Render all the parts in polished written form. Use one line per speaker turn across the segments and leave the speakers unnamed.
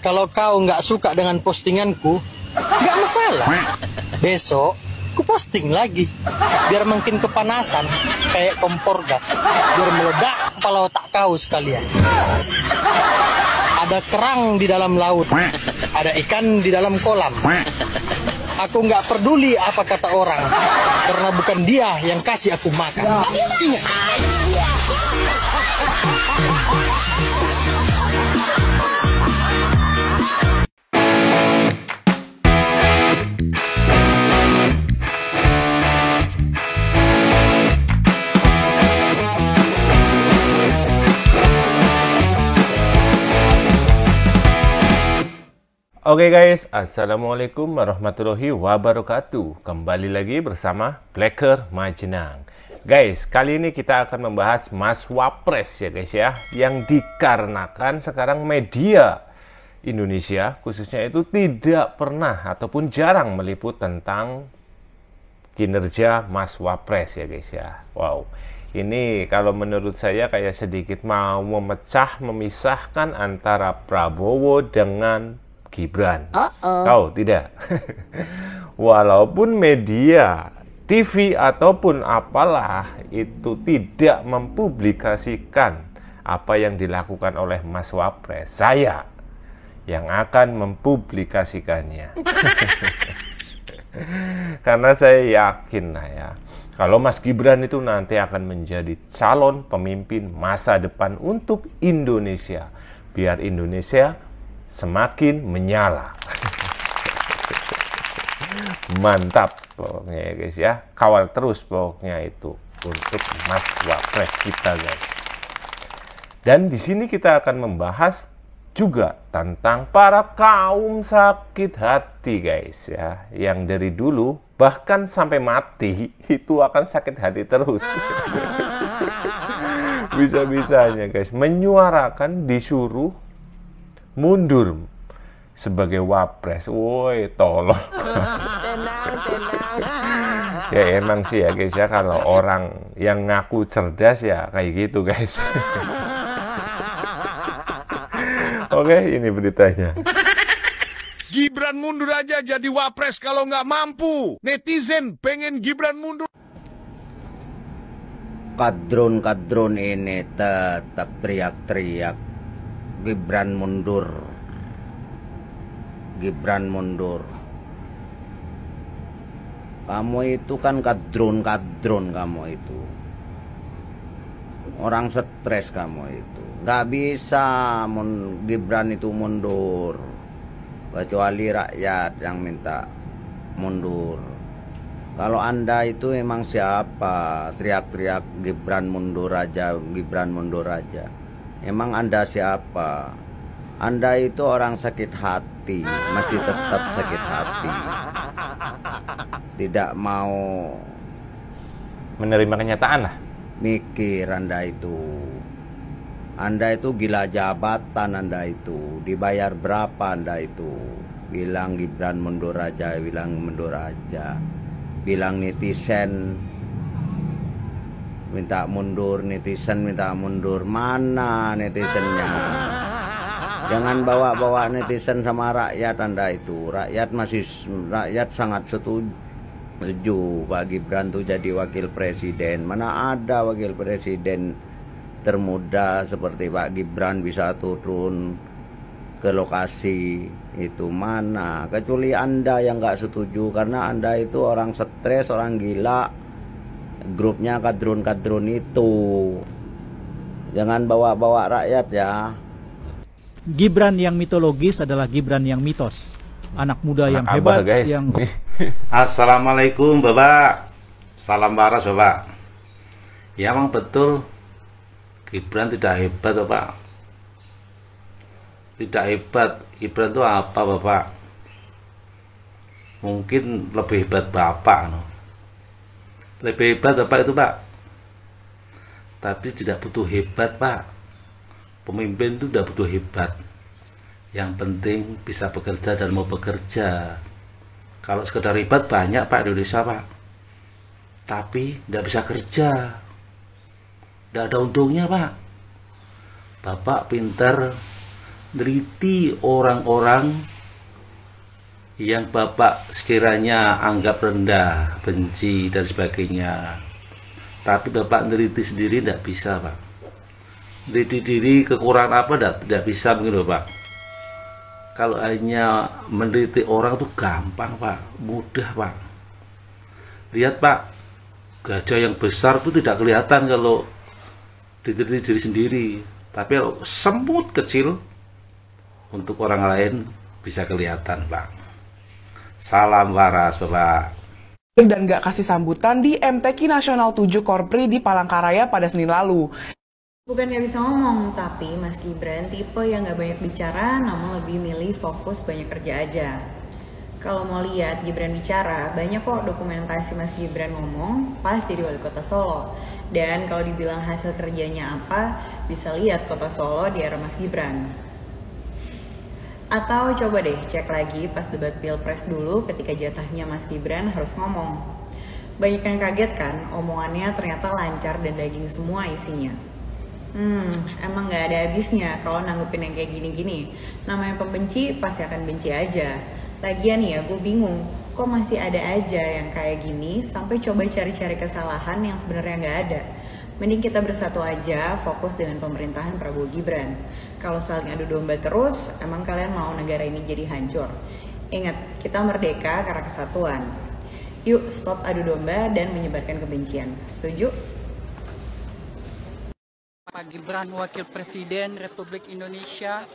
Kalau kau nggak suka dengan postinganku, nggak masalah. Besok, ku posting lagi. Biar makin kepanasan, kayak kompor gas. Biar meledak kepala otak kau sekalian. Ada kerang di dalam laut, ada ikan di dalam kolam. Aku nggak peduli apa kata orang, karena bukan dia yang kasih aku makan. Ingat.
Oke guys, assalamualaikum warahmatullahi wabarakatuh. Kembali lagi bersama Blacker Majenang. Guys, kali ini kita akan membahas Mas Wapres ya guys ya, yang dikarenakan sekarang media Indonesia khususnya itu tidak pernah ataupun jarang meliput tentang kinerja Mas Wapres ya guys ya. Wow, ini kalau menurut saya kayak sedikit mau memisahkan antara Prabowo dengan Gibran. Tahu tidak? Walaupun media, TV ataupun apalah itu tidak mempublikasikan apa yang dilakukan oleh Mas Wapres, saya yang akan mempublikasikannya. Karena saya yakin lah ya, kalau Mas Gibran itu nanti akan menjadi calon pemimpin masa depan untuk Indonesia, biar Indonesia semakin menyala. Mantap pokoknya ya guys ya, kawal terus pokoknya itu untuk Mas Wapres kita guys. Dan di sini kita akan membahas juga tentang para kaum sakit hati guys ya, yang dari dulu bahkan sampai mati itu akan sakit hati terus. Bisa-bisanya guys menyuarakan disuruh mundur sebagai Wapres. Woi, tolong. Ya emang sih ya guys ya, kalau orang yang ngaku cerdas ya kayak gitu guys. Oke, ini beritanya.
Gibran mundur aja jadi Wapres kalau nggak mampu. Netizen pengen Gibran mundur.
Kadrun ini tetap teriak-teriak Gibran mundur, Gibran mundur. Kamu itu kan kadrun kamu itu. Orang stres kamu itu. Nggak bisa Gibran itu mundur, kecuali rakyat yang minta mundur. Kalau Anda itu emang siapa? Teriak-teriak Gibran mundur aja, Gibran mundur aja. Emang Anda siapa? Anda itu orang sakit hati, masih tetap sakit hati. Tidak mau
menerima kenyataan lah.
Mikir Anda itu. Anda itu gila jabatan Anda itu. Dibayar berapa Anda itu? Bilang Gibran mundur aja, bilang mundur aja. Bilang netizen minta mundur, netizen minta mundur. Mana netizennya? Jangan bawa-bawa netizen sama rakyat Anda itu. Rakyat sangat setuju Pak Gibran tuh jadi wakil presiden. Mana ada wakil presiden termuda seperti Pak Gibran bisa turun ke lokasi itu, mana? Kecuali Anda yang nggak setuju, karena Anda itu orang stres, orang gila. Grupnya kadrun itu. Jangan bawa-bawa rakyat ya.
Gibran yang mitologis adalah Gibran yang mitos. Anak muda yang hebat
guys.
Yang
Assalamualaikum Bapak. Salam waras Bapak. Ya emang betul Gibran tidak hebat Bapak. Tidak hebat. Gibran itu apa Bapak? Mungkin lebih hebat Bapak no. Lebih hebat Bapak itu Pak. Tapi tidak butuh hebat Pak. Pemimpin itu tidak butuh hebat. Yang penting bisa bekerja dan mau bekerja. Kalau sekedar hebat banyak Pak di Indonesia Pak. Tapi tidak bisa kerja. Tidak ada untungnya Pak. Bapak pinter, neliti orang-orang yang Bapak sekiranya anggap rendah, benci, dan sebagainya. Tapi Bapak neliti sendiri tidak bisa, Pak. Neliti diri kekurangan apa tidak bisa begitu, Pak. Kalau hanya meneliti orang itu gampang, Pak, mudah, Pak. Lihat, Pak, gajah yang besar itu tidak kelihatan kalau diteliti diri sendiri, tapi semut kecil untuk orang lain bisa kelihatan, Pak. Salam waras, Bapak.
Dan gak kasih sambutan di MTQ Nasional 7 Korpri di Palangkaraya pada Senin lalu.
Bukan gak bisa ngomong, tapi Mas Gibran tipe yang gak banyak bicara, namun lebih milih fokus banyak kerja aja. Kalau mau lihat Gibran bicara, banyak kok dokumentasi Mas Gibran ngomong pas jadi wali kota Solo. Dan kalau dibilang hasil kerjanya apa, bisa lihat kota Solo di era Mas Gibran. Atau coba deh cek lagi pas debat Pilpres dulu ketika jatahnya Mas Gibran harus ngomong. Banyak yang kaget kan, omongannya ternyata lancar dan daging semua isinya. Emang gak ada habisnya kalau nanggepin yang kayak gini-gini. Namanya pembenci pasti akan benci aja. Lagian ya gue bingung, kok masih ada aja yang kayak gini sampai coba cari-cari kesalahan yang sebenarnya gak ada. Mending kita bersatu aja, fokus dengan pemerintahan Prabowo Gibran. Kalau saling adu domba terus, emang kalian mau negara ini jadi hancur? Ingat, kita merdeka karena kesatuan. Yuk stop adu domba dan menyebarkan kebencian. Setuju?
Pak Gibran, Wakil Presiden Republik Indonesia,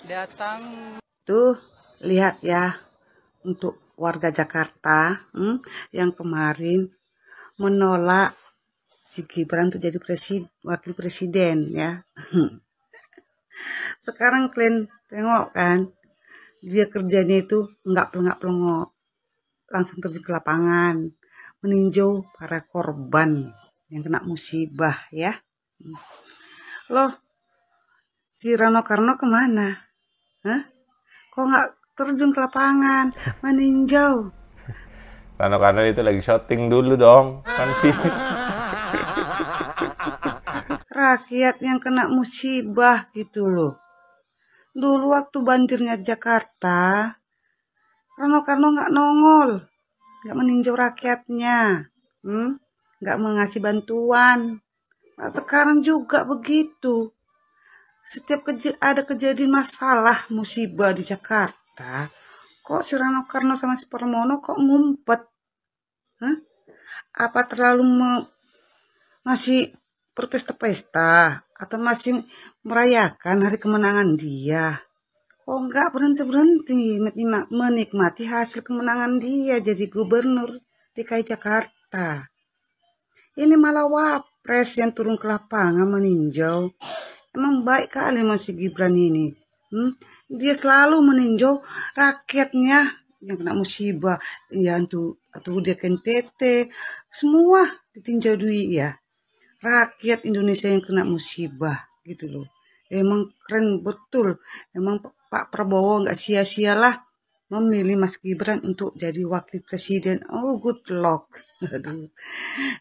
datang.
Tuh, lihat ya, untuk warga Jakarta yang kemarin menolak si Gibran untuk jadi wakil presiden ya. Sekarang kalian tengok kan, dia kerjanya itu nggak pelengak-pelengok, langsung terjun ke lapangan, meninjau para korban yang kena musibah ya. Loh, si Rano Karno kemana? Kok nggak terjun ke lapangan, meninjau?
Rano Karno itu lagi syuting dulu dong, kan sih.
Rakyat yang kena musibah gitu loh. Dulu waktu banjirnya Jakarta, Rano Karno nggak nongol, nggak meninjau rakyatnya, nggak mengasih bantuan. Nah, sekarang juga begitu. Setiap ada kejadian masalah musibah di Jakarta, kok si Rano Karno sama si Pramono kok ngumpet? Apa terlalu masih berpesta-pesta atau masih merayakan hari kemenangan dia? Kok nggak berhenti-berhenti menikmati hasil kemenangan dia jadi gubernur DKI Jakarta? Ini malah wapres yang turun ke lapangan meninjau. Emang baik kali Mas Gibran ini. Dia selalu meninjau rakyatnya yang kena musibah, ya atau dia NTT, semua ditinjau duit ya. Rakyat Indonesia yang kena musibah gitu loh. Emang keren betul. Emang Pak Prabowo nggak sia-sialah memilih Mas Gibran untuk jadi wakil presiden. Oh, good luck. Aduh.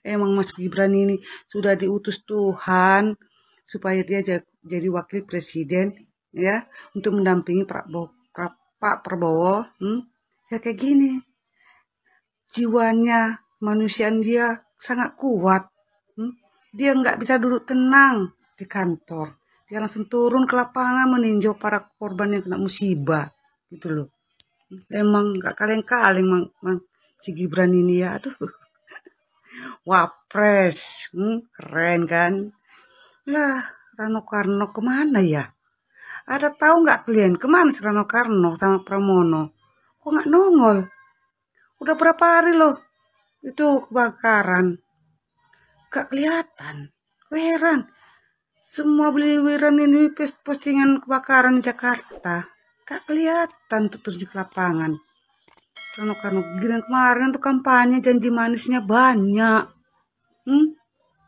Emang Mas Gibran ini sudah diutus Tuhan supaya dia jadi wakil presiden ya, untuk mendampingi Pak Prabowo. Ya kayak gini. Jiwanya, manusiaan dia sangat kuat. Dia nggak bisa duduk tenang di kantor. Dia langsung turun ke lapangan meninjau para korban yang kena musibah. Gitu loh. Emang nggak kaleng-kaleng si Gibran ini ya. Aduh. Wapres. Keren kan. Lah, Rano Karno kemana ya? Ada tahu nggak kalian kemana si Rano Karno sama Pramono? Kok nggak nongol? Udah berapa hari loh itu kebakaran. Gak kelihatan. Heran. Semua beliwiran ini postingan kebakaran di Jakarta. Gak kelihatan tuh terjun ke lapangan. Karena kemarin tuh kampanye janji manisnya banyak.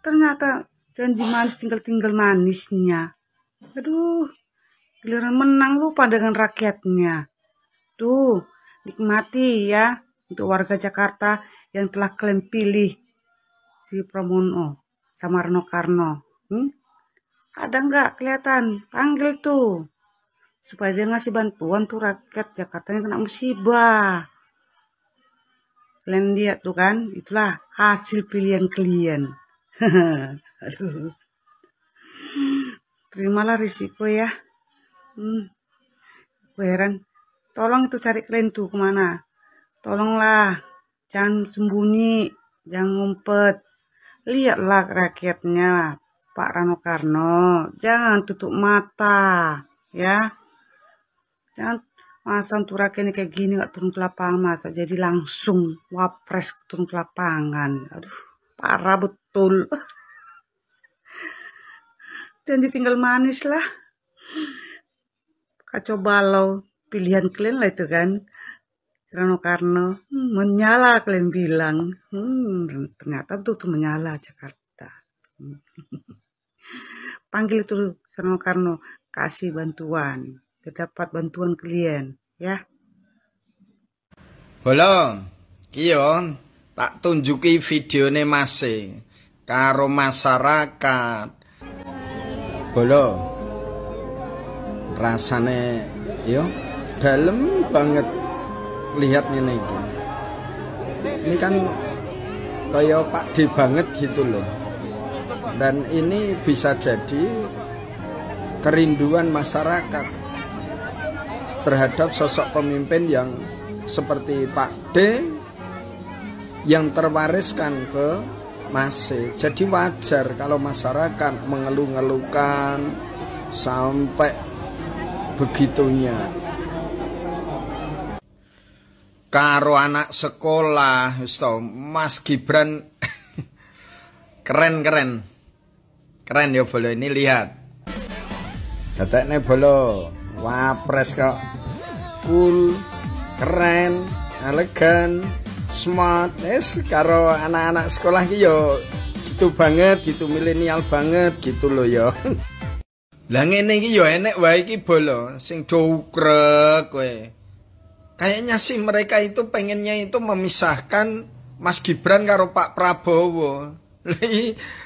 Ternyata janji manis tinggal manisnya. Aduh. Giliran menang lupa dengan rakyatnya. Tuh. Nikmati ya. Untuk warga Jakarta yang telah kalian pilih. Si Pramono sama Rano Karno. Ada nggak kelihatan? Panggil tuh. supaya dia ngasih bantuan tuh rakyat Jakarta yang kena musibah. Kalian lihat tuh kan, itulah hasil pilihan kalian. Aduh. Terimalah risiko ya. Gue heran. Tolong itu cari kalian tuh kemana. Tolonglah. Jangan sembunyi. Jangan ngumpet. Lihatlah rakyatnya Pak Rano Karno. Jangan tutup mata. Ya. Jangan masa untuk rakyat ini kayak gini gak turun ke lapangan. Masa jadi langsung wapres turun ke lapangan. Aduh. Parah betul. Janji tinggal manis lah. Kacau balau. Pilihan kalian lah itu kan. Rano Karno. Menyala kalian bilang. Ternyata betul menyala Jakarta. Panggil itu Rano Karno. Kasih bantuan. Dapat bantuan kalian. Ya.
Bolong. Kion. Tak tunjuki videone masih. Karo masyarakat. Bolo, rasane yo dalam banget lihat ini. Ini kan kayak Pak D banget gitu loh. Dan ini bisa jadi kerinduan masyarakat terhadap sosok pemimpin yang seperti Pak D yang terwariskan ke masih. Jadi wajar kalau masyarakat mengeluh-ngeluhkan sampai begitunya. Karo anak sekolah, Mas Gibran keren ya Bolo, ini lihat. Datekne Bolo, wapres kok cool, keren, elegan, smart, karo anak-anak sekolah ki yo gitu banget, gitu milenial banget gitu loh yo. Lah ngene iki yo enek wae iki Bolo, sing cukrek kowe. Kayaknya sih mereka itu pengennya itu memisahkan Mas Gibran karo Pak Prabowo.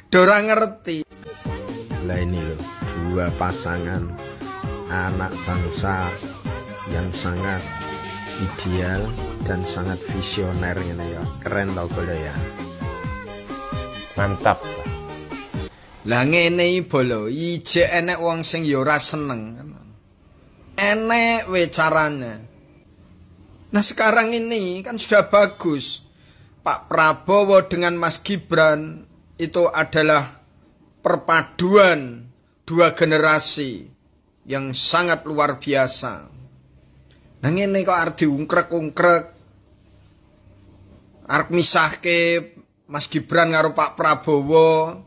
Dora ngerti. Lah ini loh, dua pasangan anak bangsa yang sangat ideal dan sangat visioner gitu ya. Keren tau Bolo ya.
Mantap.
Lah ngene iki Bolo, ijek enek wong sing ya ora seneng. Enek we caranya. Nah sekarang ini kan sudah bagus. Pak Prabowo dengan Mas Gibran itu adalah perpaduan dua generasi yang sangat luar biasa. Nah ngene kok arep diungkrek-ungkrek, arep misahke Mas Gibran karo Pak Prabowo.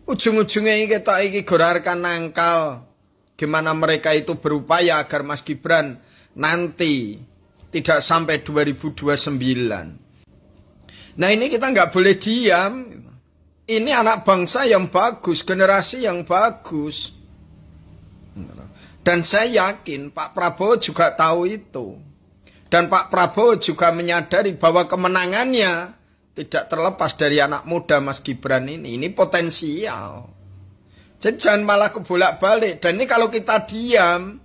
Ujung-ujungnya iki gorarkan nangkal gimana mereka itu berupaya agar Mas Gibran nanti tidak sampai 2029. Nah ini kita nggak boleh diam. Ini anak bangsa yang bagus, generasi yang bagus. Dan saya yakin Pak Prabowo juga tahu itu. Dan Pak Prabowo juga menyadari bahwa kemenangannya tidak terlepas dari anak muda Mas Gibran ini. Ini potensial. Jadi jangan malah kebolak-balik. Dan ini kalau kita diam,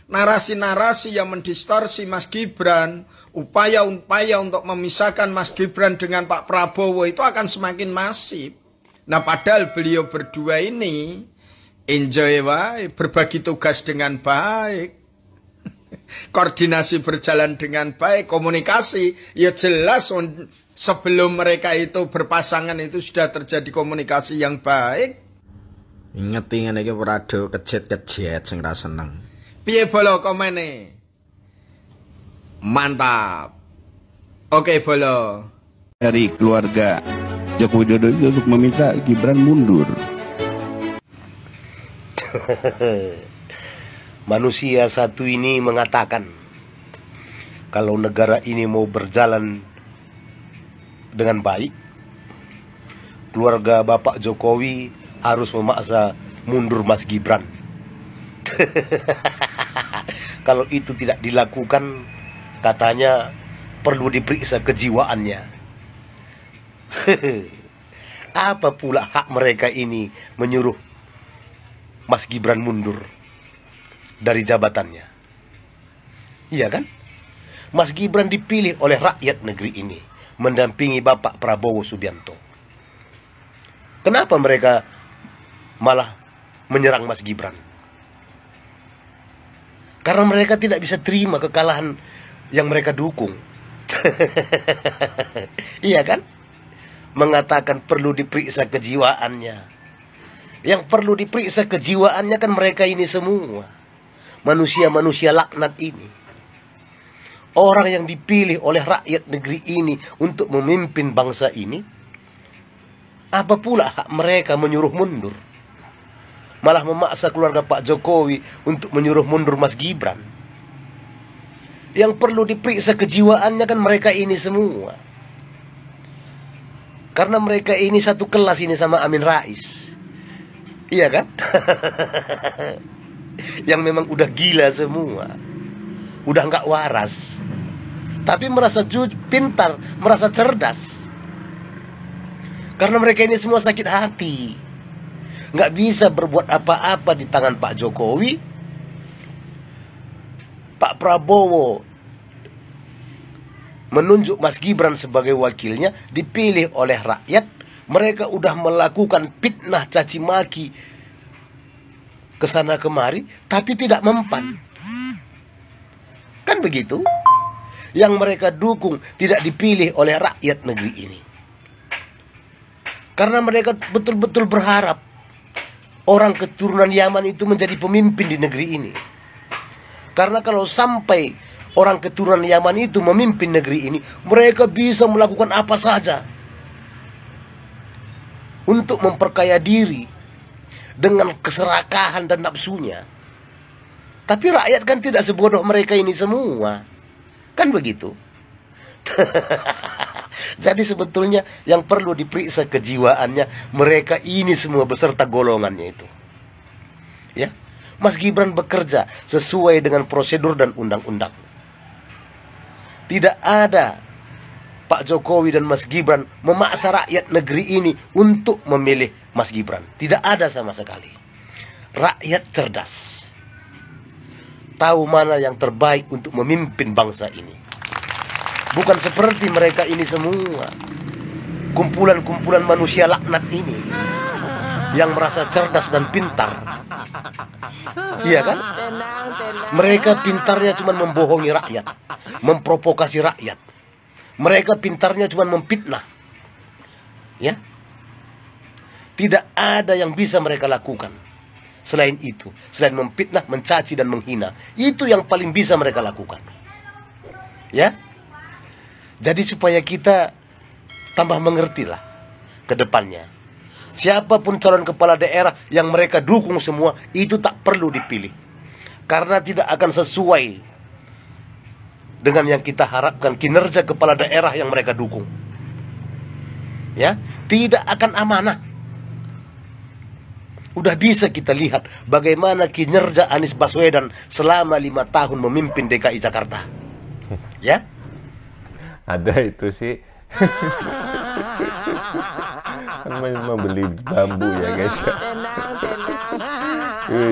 narasi-narasi yang mendistorsi Mas Gibran, upaya-upaya untuk memisahkan Mas Gibran dengan Pak Prabowo itu akan semakin masif. Nah padahal beliau berdua ini enjoy wae, berbagi tugas dengan baik, koordinasi berjalan dengan baik, komunikasi ya jelas sebelum mereka itu berpasangan itu sudah terjadi komunikasi yang baik.
Inget iki rada kejet-kejet sing ra seneng.
Piye Bolo komene? Mantap. Oke Bolo.
Dari keluarga Joko Widodo itu untuk meminta Gibran mundur.
Manusia satu ini mengatakan kalau negara ini mau berjalan dengan baik, keluarga Bapak Jokowi harus memaksa mundur Mas Gibran. Kalau itu tidak dilakukan, katanya perlu diperiksa kejiwaannya. Apa pula hak mereka ini menyuruh Mas Gibran mundur? dari jabatannya. Iya kan? Mas Gibran dipilih oleh rakyat negeri ini mendampingi Bapak Prabowo Subianto. Kenapa mereka malah menyerang Mas Gibran? Karena mereka tidak bisa terima kekalahan yang mereka dukung. Iya kan? Mengatakan perlu diperiksa kejiwaannya. Yang perlu diperiksa kejiwaannya kan mereka ini semua. Manusia-manusia laknat ini. Orang yang dipilih oleh rakyat negeri ini untuk memimpin bangsa ini. Apa pula hak mereka menyuruh mundur? Malah memaksa keluarga Pak Jokowi untuk menyuruh mundur Mas Gibran. Yang perlu diperiksa kejiwaannya kan mereka ini semua. Karena mereka ini satu kelas ini sama Amin Rais. Iya kan? Yang memang udah gila semua. Udah nggak waras. Tapi merasa pintar, merasa cerdas. Karena mereka ini semua sakit hati. Nggak bisa berbuat apa-apa di tangan Pak Jokowi. Pak Prabowo menunjuk Mas Gibran sebagai wakilnya, dipilih oleh rakyat. Mereka udah melakukan fitnah caci maki kesana kemari, tapi tidak mempan. Kan begitu? Yang mereka dukung tidak dipilih oleh rakyat negeri ini. Karena mereka betul-betul berharap orang keturunan Yaman itu menjadi pemimpin di negeri ini. Karena kalau sampai orang keturunan Yaman itu memimpin negeri ini, mereka bisa melakukan apa saja untuk memperkaya diri dengan keserakahan dan nafsunya. Tapi rakyat kan tidak sebodoh mereka ini semua. Kan begitu? Jadi sebetulnya yang perlu diperiksa kejiwaannya mereka ini semua beserta golongannya itu. Ya, Mas Gibran bekerja sesuai dengan prosedur dan undang-undang. Tidak ada Pak Jokowi dan Mas Gibran memaksa rakyat negeri ini untuk memilih Mas Gibran. Tidak ada sama sekali. Rakyat cerdas. Tahu mana yang terbaik untuk memimpin bangsa ini. Bukan seperti mereka ini semua. Kumpulan-kumpulan manusia laknat ini. Yang merasa cerdas dan pintar. Iya kan? Mereka pintarnya cuma membohongi rakyat. Memprovokasi rakyat. Mereka pintarnya cuma memfitnah. Ya? Tidak ada yang bisa mereka lakukan. Selain itu, selain memfitnah, mencaci dan menghina, itu yang paling bisa mereka lakukan. Ya? Jadi supaya kita tambah mengertilah ke depannya. Siapapun calon kepala daerah yang mereka dukung semua, itu tak perlu dipilih. Karena tidak akan sesuai dengan yang kita harapkan kinerja kepala daerah yang mereka dukung. Ya, tidak akan amanah. Udah bisa kita lihat bagaimana kinerja Anies Baswedan selama 5 tahun memimpin DKI Jakarta. Ya?
Ada itu sih. Membeli bambu ya guys.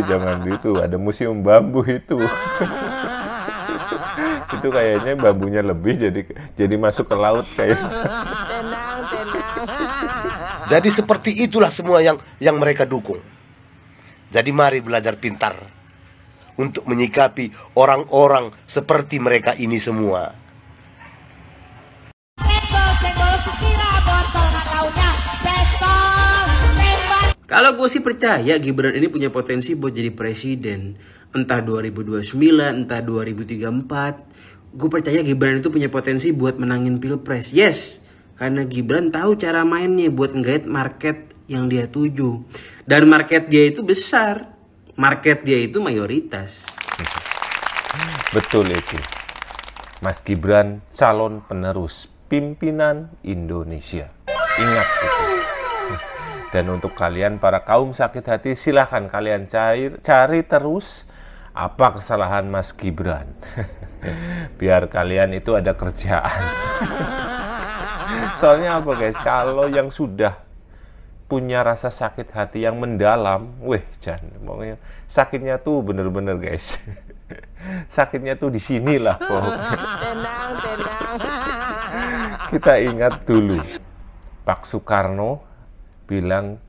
Jangan gitu, ada museum bambu itu. Itu kayaknya bambunya lebih jadi masuk ke laut kayaknya.
Jadi seperti itulah semua yang mereka dukung. Jadi mari belajar pintar untuk menyikapi orang-orang seperti mereka ini semua.
Kalau gue sih percaya Gibran ini punya potensi buat jadi presiden. Entah 2029, entah 2034. Gue percaya Gibran itu punya potensi buat menangin pilpres. Yes, karena Gibran tahu cara mainnya buat nggait market yang dia tuju. Dan market dia itu besar. Market dia itu mayoritas.
Betul itu. Mas Gibran calon penerus pimpinan Indonesia. Ingat itu. Dan untuk kalian para kaum sakit hati, silahkan kalian cari terus apa kesalahan Mas Gibran. Biar kalian itu ada kerjaan. Soalnya apa guys, kalau yang sudah punya rasa sakit hati yang mendalam, pokoknya sakitnya tuh bener-bener guys. Sakitnya tuh di sinilah pokoknya.
Tenang.
Kita ingat dulu, Pak Soekarno bilang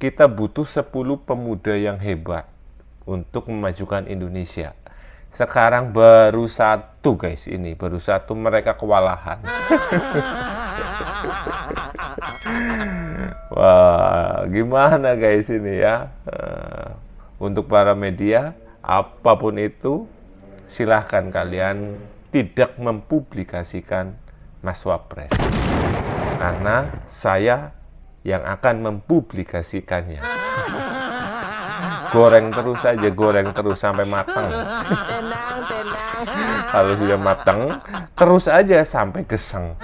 kita butuh 10 pemuda yang hebat untuk memajukan Indonesia. Sekarang baru 1 guys, ini baru 1 mereka kewalahan. Wah, gimana guys ini ya? Untuk para media, apapun itu, silahkan kalian tidak mempublikasikan Mas Wapres. Karena saya yang akan mempublikasikannya. Goreng terus sampai matang. Kalau sudah matang, terus aja sampai geseng.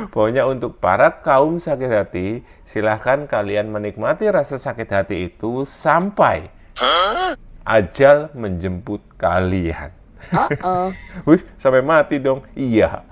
Pokoknya untuk para kaum sakit hati, silahkan kalian menikmati rasa sakit hati itu sampai ajal menjemput kalian. Wih, sampai mati dong. Iya.